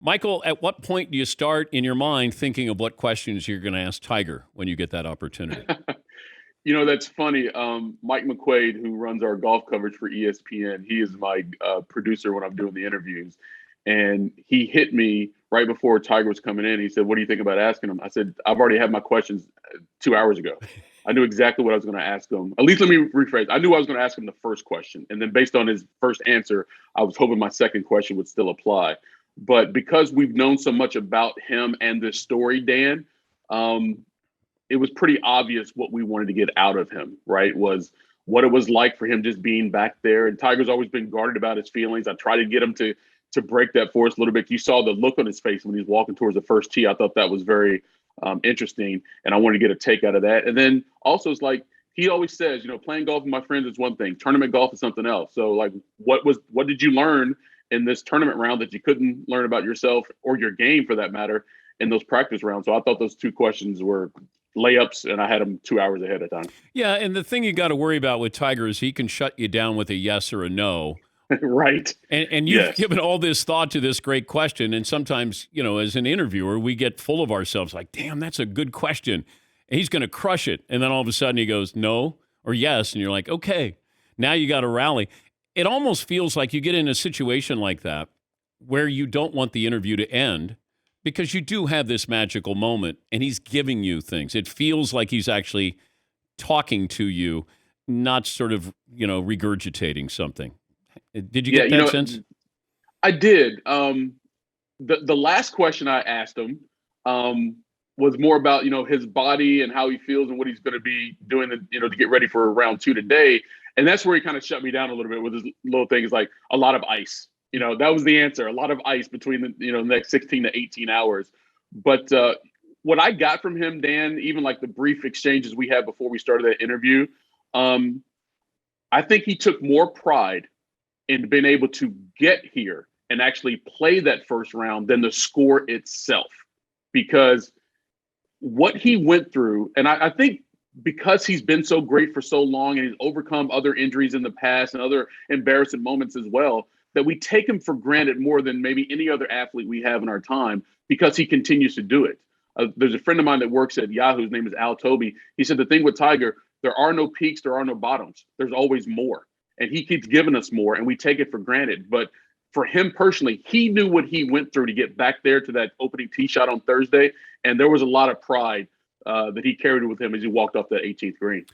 Michael, at what point do you start in your mind thinking of what questions you're going to ask Tiger when you get that opportunity? That's funny. Mike McQuaid, who runs our golf coverage for ESPN, he is my producer when I'm doing the interviews. And he hit me right before Tiger was coming in. He said, "What do you think about asking him?" I said, "I've already had my questions 2 hours ago. I knew exactly what I was going to ask him. At least let me rephrase. I knew I was going to ask him the first question. And then based on his first answer, I was hoping my second question would still apply. But because we've known so much about him and this story, Dan, um, it was pretty obvious what we wanted to get out of him, right? Was what it was like for him just being back there. And Tiger's always been guarded about his feelings. I tried to get him to break that for us a little bit. You saw the look on his face when he's walking towards the first tee. I thought that was very interesting, and I wanted to get a take out of that. And then also, it's like he always says, playing golf with my friends is one thing, tournament golf is something else. So, like, what did you learn in this tournament round that you couldn't learn about yourself or your game, for that matter, in those practice rounds? So I thought those two questions were layups, and I had them 2 hours ahead of time. Yeah, and the thing you got to worry about with Tiger is he can shut you down with a yes or a no. Right. And you've Yes. given all this thought to this great question. And sometimes, as an interviewer, we get full of ourselves like, damn, that's a good question. And he's going to crush it. And then all of a sudden he goes, no or yes. And you're like, okay, now you got to rally. It almost feels like you get in a situation like that where you don't want the interview to end because you do have this magical moment and he's giving you things. It feels like he's actually talking to you, not sort of, regurgitating something. Did you Yeah, get that sense? I did. The last question I asked him was more about his body and how he feels and what he's going to be doing to get ready for round two today. And that's where he kind of shut me down a little bit with his little things like a lot of ice. That was the answer. A lot of ice between the next 16 to 18 hours. But what I got from him, Dan, even like the brief exchanges we had before we started that interview, I think he took more pride in being able to get here and actually play that first round than the score itself. Because what he went through, and I think because he's been so great for so long and he's overcome other injuries in the past and other embarrassing moments as well, that we take him for granted more than maybe any other athlete we have in our time because he continues to do it. There's a friend of mine that works at Yahoo. His name is Al Toby. He said the thing with Tiger, there are no peaks, there are no bottoms. There's always more. And he keeps giving us more, and we take it for granted. But for him personally, he knew what he went through to get back there to that opening tee shot on Thursday, and there was a lot of pride that he carried with him as he walked off that 18th green.